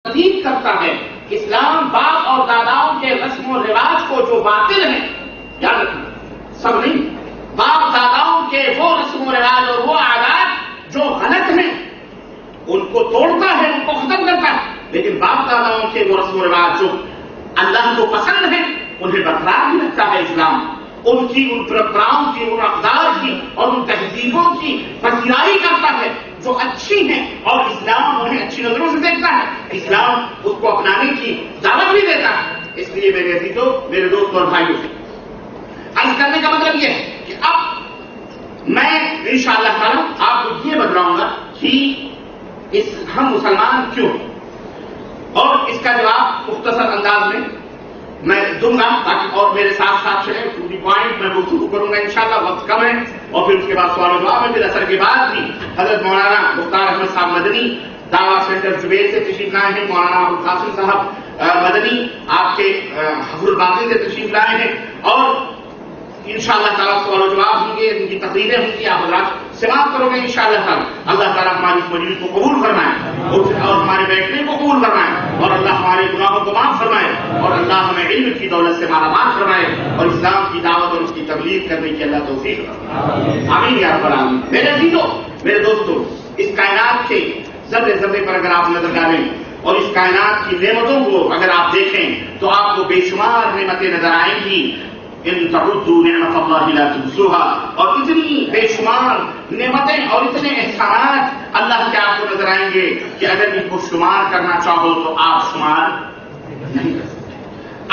تردید کرتا ہے. اسلام باپ اور داداؤں کے رسم و رواج کو جو باطل ہیں، یاد رکھنا سب نہیں، باپ داداؤں کے وہ رسم و رواج اور وہ عادات جو غلط ہیں ان کو توڑتا ہے، ان کو ختم کرتا ہے، لیکن باپ داداؤں کے وہ رسم و رواج جو اللہ کو پسند ہیں انہیں برقرار بھی رکھتا ہے اسلام. ان کی ان پرمپراؤں کی، ان اقدار کی اور ان تہذیبوں کی پذیرائی کرتا ہے جو اچھی ہیں، اور اسلام انہیں اچھی نظروں سے دیکھتا ہے. اسلام اس کو اپنانے کی دعوت بھی دیتا ہے. اس لیے میرے عزیزوں، میرے دوستوں اور بھائیوں سے عرض کرنے کا مطلب یہ ہے کہ اب میں انشاءاللہ تعالی آپ کو یہ بتلاؤں گا کہ ہم مسلمان کیوں، اور اس کا جواب مختصر انداز میں دوں گا تاکہ اور میرے ساتھ ساتھ چلیں. پوری پوائنٹ میں گفتگو کروں گا انشاءاللہ، وقت کم ہے، اور پھر اس کے بعد سوال و جواب میں پھر اثر کے بعد بھی حضرت مولانا مختار احمد صاحب مدنی دعویٰ سینٹر زبیر سے تشریف لائے ہیں، مولانا ابوالقاسم صاحب مدنی آپ کے حفظ الباقی سے تشریف لائے ہیں، اور انشاءاللہ تعالیٰ سوال و جواب ہوں گے، ان کی تقریریں ہوں گی، آپ حضرات سماعت کرو گے انشاءاللہ تعالیٰ. اللہ تعالیٰ ہماری اس مجلس کو قبول فرمائے اور ہمارے بیٹھنے کو قبول فرمائے، اور اللہ ہمارے گناہوں کو معاف فرمائے، اور اللہ ہمیں علم کی دولت سے مالا مال فرمائے، اور اسلام کی دعوت اور اس کی تبلیغ کرنے کی اللہ توفیق فرمائے. آمین یا رب العالمین. میرے عزیزوں، میرے دوستوں، اس کائنات کے ذرے ذرے پر اگر آپ نظر ڈالیں اور اس کائنات کی نعمتوں کو اگر آپ دیکھیں تو آپ کو بے شمار نعمتیں نظر آئیں گی. ان تعدوا نعمت اللہ لا تحصوها، اور اتنی بے شمار نعمتیں اور اتنے احسانات اللہ کے آپ کو نظر آئیں گے کہ اگر ان کو شمار کرنا چاہو تو آپ شمار نہیں کر سکتے.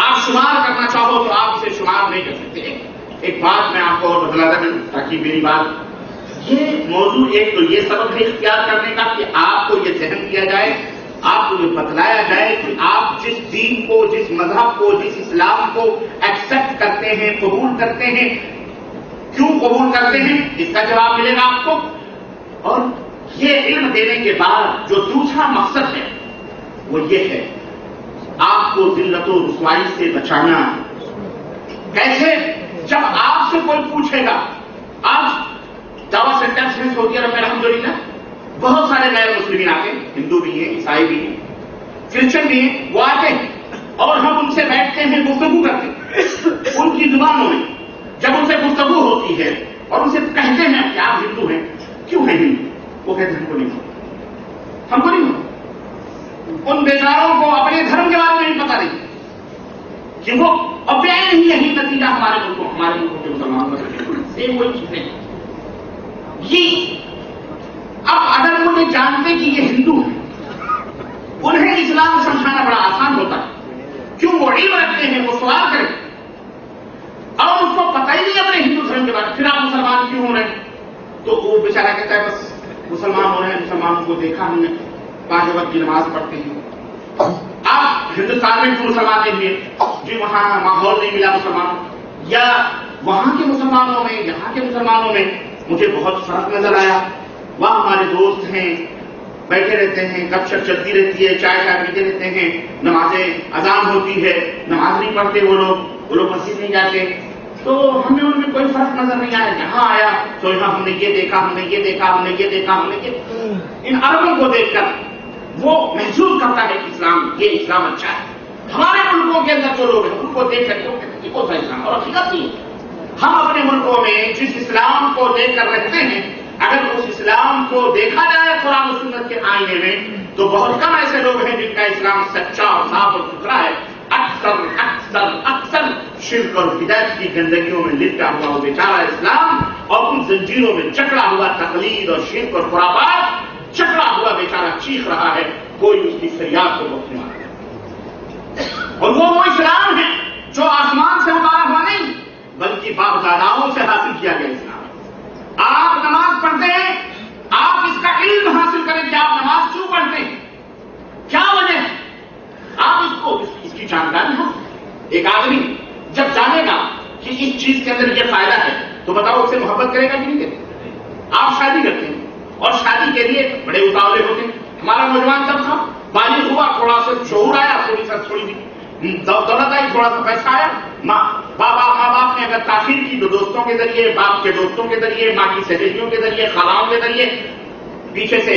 آپ شمار کرنا چاہو تو آپ اسے شمار نہیں کر سکتے. ایک بات میں آپ کو اور بتلاتا ہوں تاکہ میری بات، یہ موضوع ایک تو یہ سبق ہے اختیار کرنے کا کہ آپ کو یہ ذہن دیا جائے، آپ کو یہ بتلایا جائے کہ آپ جس دین کو، جس مذہب کو، جس اسلام کو ایکسپٹ کرتے ہیں، قبول کرتے ہیں، کیوں قبول کرتے ہیں، اس کا جواب ملے گا آپ کو. اور یہ علم دینے کے بعد جو دوسرا مقصد ہے وہ یہ ہے آپ کو ذلت و رسوائی سے بچانا. کیسے؟ جب آپ سے کوئی پوچھے گا، آج دعویٰ سینٹرز میں سعودی عرب میں الحمدللہ بہت سارے غیر مسلمین آتے ہیں، ہندو بھی ہیں، عیسائی بھی ہیں، کرسچن بھی ہیں، وہ آتے ہیں اور ہم ان سے بیٹھتے ہیں، گفتگو کرتے ہیں ان کی زبانوں میں. جب ان سے گفتگو ہوتی ہے اور ان سے کہتے ہیں کہ آپ ہندو ہیں، کیوں ہیں ہندو؟ وہ کہتے ہیں ہم کو نہیں ہو، ہم کو نہیں ہو. ان بیچاروں کو اپنے دھرم کے بارے میں بھی پتہ نہیں کہ وہ اب یہی نتیجہ ہمارے ملکوں کے مسلمانوں کا سیم وہی چیزیں. یہ اب اگر وہ یہ جانتے کہ یہ ہندو ہیں، انہیں اسلام سمجھانا بڑا آسان ہوتا ہے. کیوں؟ وہ علم رکھتے ہیں، وہ سوال کریں، اور اس کو پتہ ہی نہیں اپنے ہندو دھرم کے بارے میں، پھر آپ مسلمان کیوں ہو رہے ہیں؟ تو وہ بیچارہ کہتا ہے بس مسلمان ہو رہے ہیں، مسلمانوں کو دیکھا ہم نے 5 وقت کی نماز پڑھتے ہیں. آپ ہندوستان میں کیوں مسلمان نہیں ہوئے؟ جی وہاں ماحول نہیں ملا مسلمانوں، یا وہاں کے مسلمانوں میں یہاں کے مسلمانوں میں مجھے بہت فرق نظر آیا. وہاں ہمارے دوست ہیں، بیٹھے رہتے ہیں، گپ شپ چلتی رہتی ہے، چائے پیتے رہتے ہیں، نمازیں اذان ہوتی ہے، نماز نہیں پڑھتے وہ لوگ مسجد نہیں جاتے، تو ہمیں ان میں کوئی فرق نظر نہیں آیا. یہاں آیا تو یہاں ہم نے یہ دیکھا، ہم نے یہ دیکھا، ہم نے یہ دیکھا، ہم نے یہ. ان عربوں کو دیکھ کر وہ محسوس کرتا ہے کہ اسلام، یہ اسلام اچھا ہے. ہمارے ملکوں کے اندر جو لوگ ہیں ان کو دیکھ کر وہ کہتے ہیں کون سا اسلام، اور حقیقت نہیں. ہم اپنے ملکوں میں جس اسلام کو دیکھ کر رہتے ہیں، اگر اس اسلام کو دیکھا جائے قرآن و سنت کے آئینے میں تو بہت کم ایسے لوگ ہیں جن کا اسلام سچا اور صاف اور ستھرا ہے. اکثر اکثر اکثر شرک اور بدعت کی گندگیوں میں لپٹا ہوا وہ بیچارہ اسلام اور ان زنجیروں میں جکڑا ہوا تقلید اور شرک اور خرافات جکڑا ہوا بیچارہ چیخ رہا ہے، کوئی اس کی فریاد کو وقت نہیں مانتا. اور وہ اسلام ہے جو آسمان سے اتارا ہوا نہیں بلکہ باپ داداؤں سے حاصل کیا گیا اسلام. آپ نماز پڑھتے ہیں، آپ اس کا علم حاصل کریں کہ آپ نماز کیوں پڑھتے ہیں، کیا وجہ ہے، آپ اس کی جانکاری ہو. ایک آدمی جب جانے گا کہ اس چیز کے اندر یہ فائدہ ہے تو بتاؤ اس سے محبت کرے گا کہ نہیں کرے گا. آپ شادی کرتے ہیں اور شادی کے لیے بڑے اتاولے ہوتے ہیں. ہمارا نوجوان جب تھا، بالغ ہوا، تھوڑا سا شعور آیا، تھوڑی دولت آئی، تھوڑا سا پیسہ آیا، ماں باپ نے اگر تاخیر کی تو دوستوں کے ذریعے، باپ کے دوستوں کے ذریعے، ماں کی سہیلیوں کے ذریعے، خالاؤں کے ذریعے پیچھے سے